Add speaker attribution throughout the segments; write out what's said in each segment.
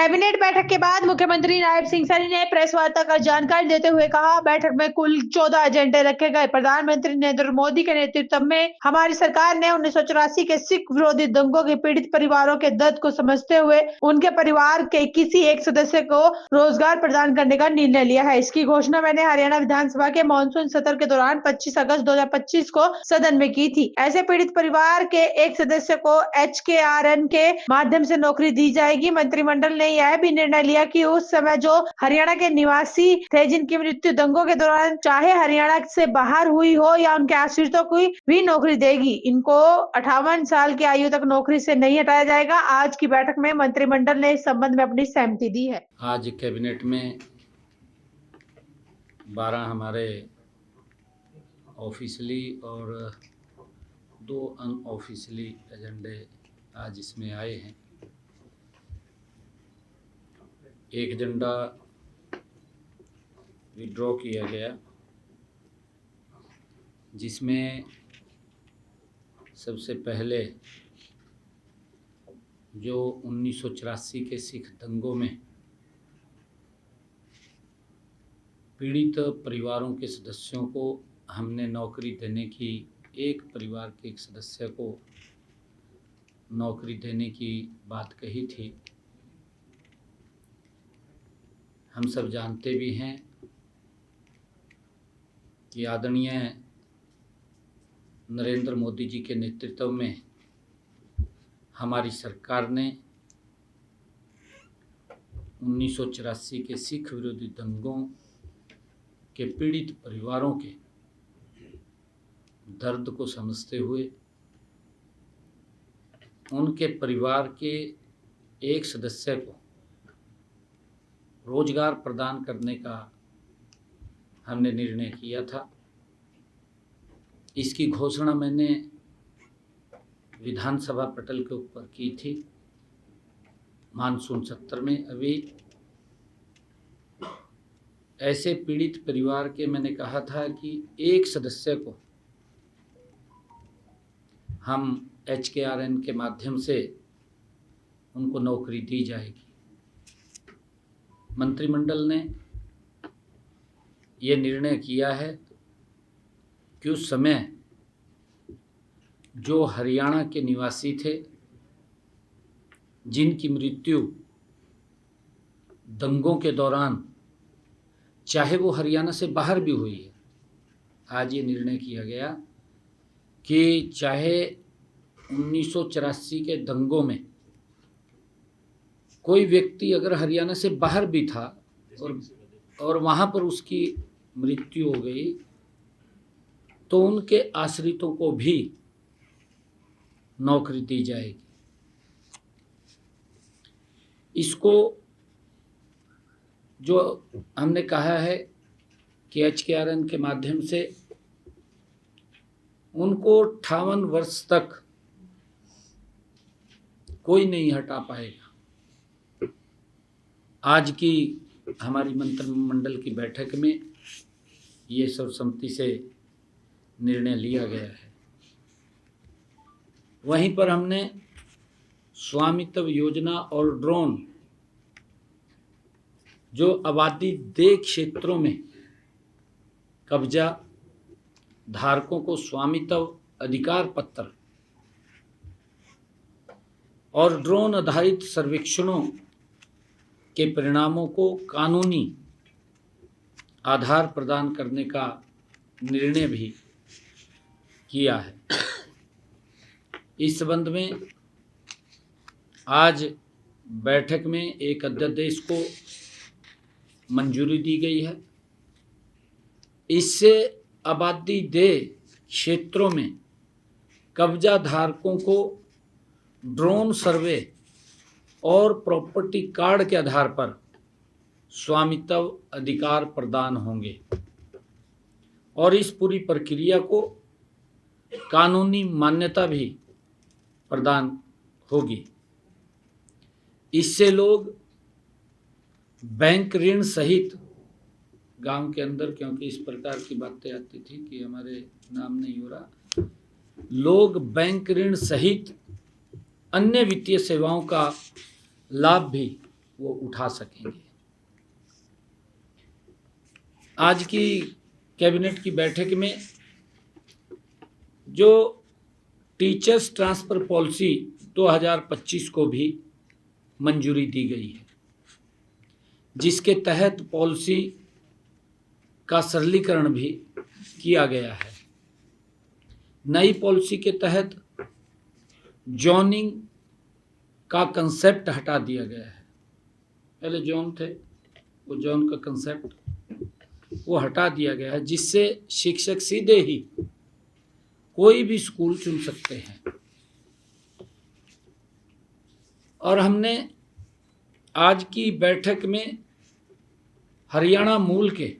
Speaker 1: Cabinet बैठक के बाद मुख्यमंत्री नायब सिंह सैनी ने प्रेस वार्ता कर जानकारी देते हुए कहा, बैठक में कुल 14 एजेंडे रखे गए। प्रधानमंत्री नरेंद्र मोदी के नेतृत्व में हमारी सरकार ने 1984 के सिख विरोधी दंगों के पीड़ित परिवारों के दर्द को समझते हुए उनके परिवार के किसी एक सदस्य को रोजगार प्रदान करने का निर्णय लिया है। इसकी घोषणा मैंने हरियाणा विधानसभा के मानसून सत्र के दौरान 25 अगस्त 2025 को सदन में की थी। ऐसे पीड़ित परिवार के एक सदस्य को HKRN के माध्यम से नौकरी दी जाएगी। मंत्रिमंडल ने यह भी निर्णय लिया कि उस समय जो हरियाणा के निवासी थे जिनकी मृत्यु दंगों के दौरान चाहे हरियाणा से बाहर हुई हो या उनके आश्रितों को भी नौकरी देगी। इनको 58 साल की आयु तक नौकरी से नहीं हटाया जाएगा। आज की बैठक में मंत्रिमंडल ने इस संबंध में अपनी सहमति दी है।
Speaker 2: आज कैबिनेट में 12 हमारे ऑफिशियली और 2 अनऑफिशियली एजेंडे आज इसमें आए हैं। एक एजेंडा विड्रॉ किया गया, जिसमें सबसे पहले जो 1984 के सिख दंगों में पीड़ित परिवारों के सदस्यों को हमने नौकरी देने की, एक परिवार के एक सदस्य को नौकरी देने की बात कही थी। हम सब जानते भी हैं कि आदरणीय नरेंद्र मोदी जी के नेतृत्व में हमारी सरकार ने 1984 के सिख विरोधी दंगों के पीड़ित परिवारों के दर्द को समझते हुए उनके परिवार के एक सदस्य को रोजगार प्रदान करने का हमने निर्णय किया था। इसकी घोषणा मैंने विधानसभा पटल के ऊपर की थी मानसून सत्र में। अभी ऐसे पीड़ित परिवार के मैंने कहा था कि एक सदस्य को हम HKRN के माध्यम से उनको नौकरी दी जाएगी। मंत्रिमंडल ने ये निर्णय किया है कि उस समय जो हरियाणा के निवासी थे जिनकी मृत्यु दंगों के दौरान चाहे वो हरियाणा से बाहर भी हुई है, आज ये निर्णय किया गया कि चाहे 1984 के दंगों में कोई व्यक्ति अगर हरियाणा से बाहर भी था और वहाँ पर उसकी मृत्यु हो गई तो उनके आश्रितों को भी नौकरी दी जाएगी। इसको जो हमने कहा है कि HKRN के माध्यम से उनको 58 वर्ष तक कोई नहीं हटा पाएगा। आज की हमारी मंत्रिमंडल की बैठक में ये सर्वसम्मति से निर्णय लिया गया है। वहीं पर हमने स्वामित्व योजना और ड्रोन जो आबादी देय क्षेत्रों में कब्जा धारकों को स्वामित्व अधिकार पत्र और ड्रोन आधारित सर्वेक्षणों के परिणामों को कानूनी आधार प्रदान करने का निर्णय भी किया है। इस संबंध में आज बैठक में एक अध्यादेश को मंजूरी दी गई है। इससे आबादी देय क्षेत्रों में कब्जा धारकों को ड्रोन सर्वे और प्रॉपर्टी कार्ड के आधार पर स्वामित्व अधिकार प्रदान होंगे और इस पूरी प्रक्रिया को कानूनी मान्यता भी प्रदान होगी। इससे लोग बैंक ऋण सहित गांव के अंदर, क्योंकि इस प्रकार की बातें आती थी कि हमारे नाम नहीं हो रहा, लोग बैंक ऋण सहित अन्य वित्तीय सेवाओं का लाभ भी वो उठा सकेंगे। आज की कैबिनेट की बैठक में जो टीचर्स ट्रांसफर पॉलिसी 2025 को भी मंजूरी दी गई है, जिसके तहत पॉलिसी का सरलीकरण भी किया गया है। नई पॉलिसी के तहत जोनिंग का कंसेप्ट हटा दिया गया है। पहले जोन थे, वो जोन का कंसेप्ट वो हटा दिया गया है, जिससे शिक्षक सीधे ही कोई भी स्कूल चुन सकते हैं। और हमने आज की बैठक में हरियाणा मूल के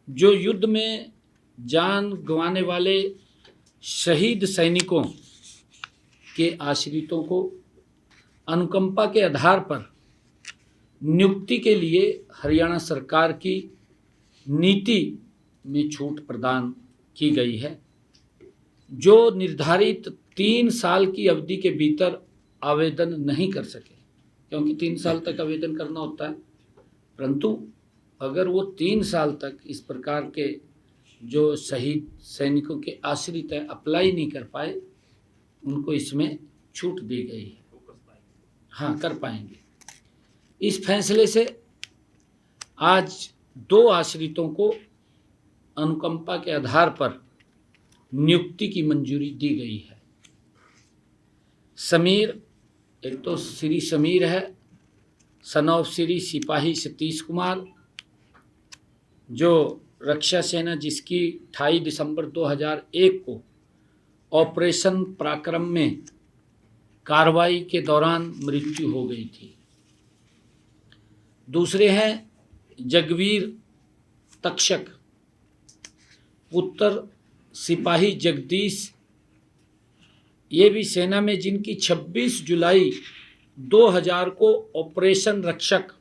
Speaker 2: जो युद्ध में जान गंवाने वाले शहीद सैनिकों के आश्रितों को अनुकंपा के आधार पर नियुक्ति के लिए हरियाणा सरकार की नीति में छूट प्रदान की गई है, जो निर्धारित 3 साल की अवधि के भीतर आवेदन नहीं कर सके, क्योंकि 3 साल तक आवेदन करना होता है। परंतु अगर वो 3 साल तक इस प्रकार के जो शहीद सैनिकों के आश्रित हैं अप्लाई नहीं कर पाए, उनको इसमें छूट दी गई है। हाँ, कर पाएंगे। इस फैसले से आज 2 आश्रितों को अनुकंपा के आधार पर नियुक्ति की मंजूरी दी गई है। समीर, एक तो श्री समीर है, सन ऑफ श्री सिपाही सतीश कुमार, जो रक्षा सेना, जिसकी 28 दिसंबर 2001 को ऑपरेशन पराक्रम में कार्रवाई के दौरान मृत्यु हो गई थी। दूसरे हैं जगवीर तक्षक, पुत्र सिपाही जगदीश, ये भी सेना में, जिनकी 26 जुलाई 2000 को ऑपरेशन रक्षक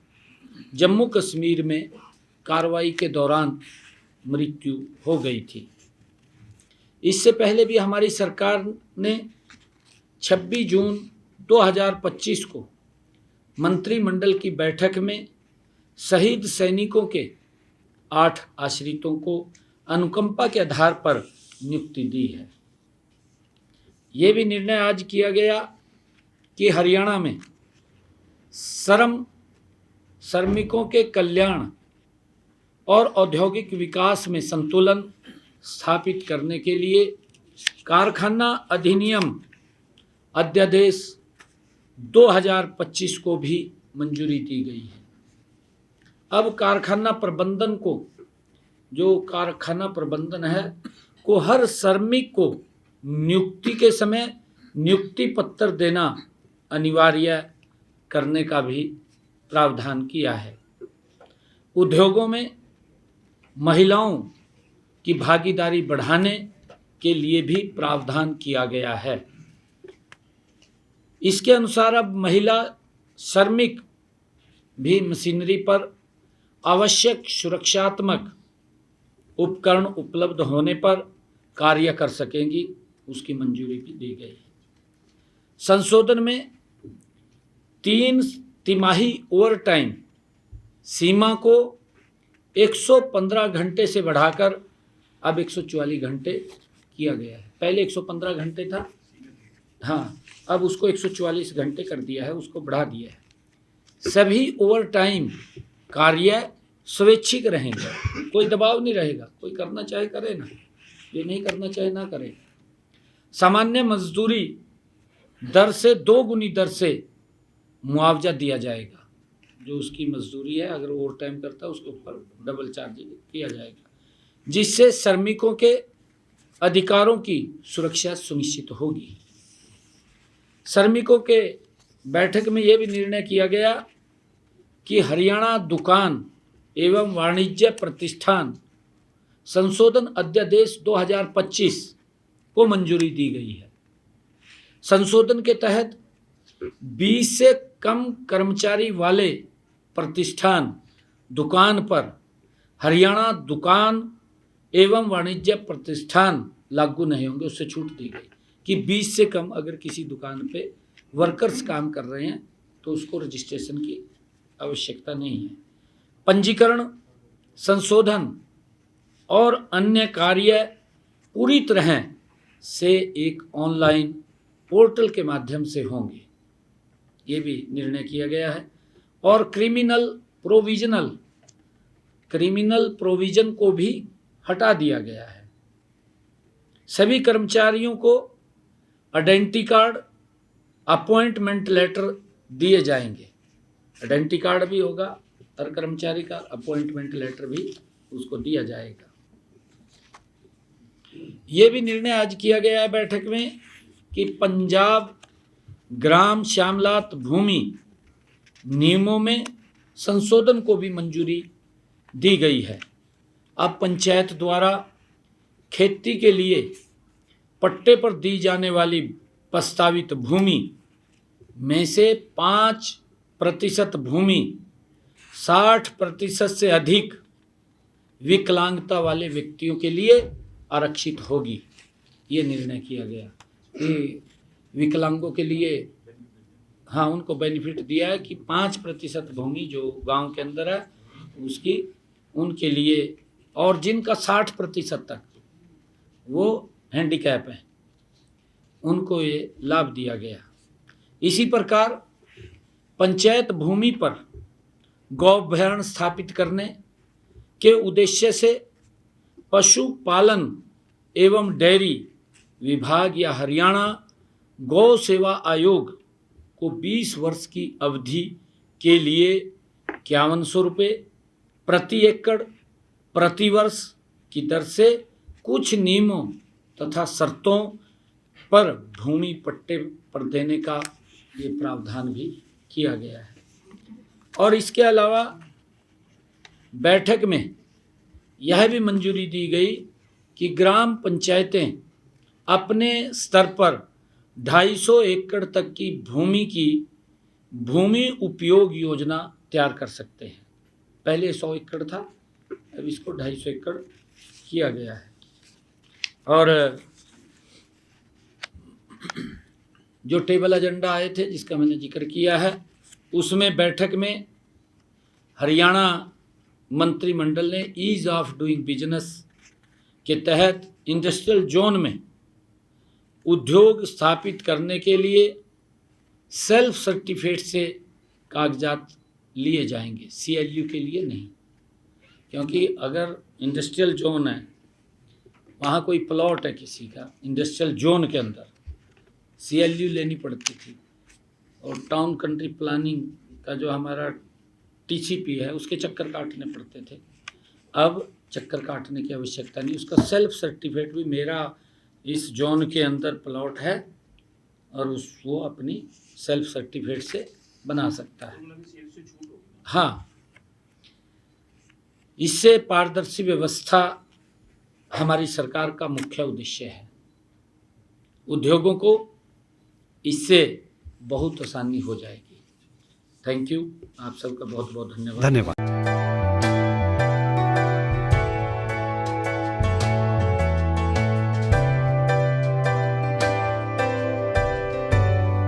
Speaker 2: जम्मू कश्मीर में कार्रवाई के दौरान मृत्यु हो गई थी। इससे पहले भी हमारी सरकार ने 26 जून 2025 को मंत्रिमंडल की बैठक में शहीद सैनिकों के 8 आश्रितों को अनुकंपा के आधार पर नियुक्ति दी है। ये भी निर्णय आज किया गया कि हरियाणा में श्रमिकों के कल्याण और औद्योगिक विकास में संतुलन स्थापित करने के लिए कारखाना अधिनियम अध्यादेश 2025 को भी मंजूरी दी गई है। अब कारखाना प्रबंधन को, जो कारखाना प्रबंधन है, को हर श्रमिक को नियुक्ति के समय नियुक्ति पत्र देना अनिवार्य करने का भी प्रावधान किया है। उद्योगों में महिलाओं की भागीदारी बढ़ाने के लिए भी प्रावधान किया गया है। इसके अनुसार अब महिला श्रमिक भी मशीनरी पर आवश्यक सुरक्षात्मक उपकरण उपलब्ध होने पर कार्य कर सकेंगी, उसकी मंजूरी भी दी गई है। संशोधन में 3 तिमाही ओवरटाइम सीमा को 115 घंटे से बढ़ाकर अब 144 घंटे किया गया है। पहले 115 घंटे था, हाँ, अब उसको 144 घंटे कर दिया है, उसको बढ़ा दिया है। सभी ओवरटाइम कार्य स्वैच्छिक रहेंगे, कोई दबाव नहीं रहेगा, कोई करना चाहे करे ना, ये नहीं करना चाहे ना करे। सामान्य मजदूरी दर से 2 गुनी दर से मुआवजा दिया जाएगा। जो उसकी मजदूरी है, अगर ओवर टाइम करता है उसके ऊपर डबल चार्ज किया जाएगा, जिससे श्रमिकों के अधिकारों की सुरक्षा सुनिश्चित होगी। श्रमिकों के बैठक में यह भी निर्णय किया गया कि हरियाणा दुकान एवं वाणिज्य प्रतिष्ठान संशोधन अध्यादेश 2025 को मंजूरी दी गई है। संशोधन के तहत 20 से कम कर्मचारी वाले प्रतिष्ठान दुकान पर हरियाणा दुकान एवं वाणिज्य प्रतिष्ठान लागू नहीं होंगे, उससे छूट दी गई कि 20 से कम अगर किसी दुकान पे वर्कर्स काम कर रहे हैं तो उसको रजिस्ट्रेशन की आवश्यकता नहीं है। पंजीकरण, संशोधन और अन्य कार्य पूरी तरह से एक ऑनलाइन पोर्टल के माध्यम से होंगे, ये भी निर्णय किया गया है। और क्रिमिनल प्रोविजन को भी हटा दिया गया है। सभी कर्मचारियों को आइडेंटिटी कार्ड, अपॉइंटमेंट लेटर दिए जाएंगे। आइडेंटिटी कार्ड भी होगा हर कर्मचारी का, अपॉइंटमेंट लेटर भी उसको दिया जाएगा। ये भी निर्णय आज किया गया है बैठक में कि पंजाब ग्राम श्यामलात भूमि नियमों में संशोधन को भी मंजूरी दी गई है। अब पंचायत द्वारा खेती के लिए पट्टे पर दी जाने वाली प्रस्तावित भूमि में से 5% भूमि 60% से अधिक विकलांगता वाले व्यक्तियों के लिए आरक्षित होगी। ये निर्णय किया गया कि विकलांगों के लिए हाँ उनको बेनिफिट दिया है कि 5% भूमि जो गांव के अंदर है उसकी उनके लिए, और जिनका 60% तक वो हैंडीकैप है उनको ये लाभ दिया गया। इसी प्रकार पंचायत भूमि पर गौअभ्यारण्य स्थापित करने के उद्देश्य से पशुपालन एवं डेयरी विभाग या हरियाणा गौ सेवा आयोग को 20 वर्ष की अवधि के लिए 5100 रुपये प्रति एकड़ प्रति वर्ष की दर से कुछ नियमों तथा शर्तों पर भूमि पट्टे पर देने का ये प्रावधान भी किया गया है। और इसके अलावा बैठक में यह भी मंजूरी दी गई कि ग्राम पंचायतें अपने स्तर पर 250 एकड़ तक की भूमि उपयोग योजना तैयार कर सकते हैं। पहले 100 एकड़ था, अब इसको 250 एकड़ किया गया है। और जो टेबल एजेंडा आए थे जिसका मैंने जिक्र किया है, उसमें बैठक में हरियाणा मंत्रिमंडल ने ईज ऑफ डूइंग बिजनेस के तहत इंडस्ट्रियल जोन में उद्योग स्थापित करने के लिए सेल्फ सर्टिफिकेट से कागजात लिए जाएंगे, CLU के लिए नहीं। क्योंकि अगर इंडस्ट्रियल जोन है, वहाँ कोई प्लॉट है किसी का इंडस्ट्रियल जोन के अंदर, CLU लेनी पड़ती थी। और टाउन कंट्री प्लानिंग का जो हमारा TCP है उसके चक्कर काटने पड़ते थे। अब चक्कर काटने की आवश्यकता नहीं, उसका सेल्फ सर्टिफिकेट भी मेरा इस जोन के अंदर प्लॉट है और वो अपनी सेल्फ सर्टिफिकेट से बना सकता है। हाँ, इससे पारदर्शी व्यवस्था हमारी सरकार का मुख्य उद्देश्य है। उद्योगों को इससे बहुत आसानी हो जाएगी। थैंक यू, आप सबका बहुत बहुत धन्यवाद।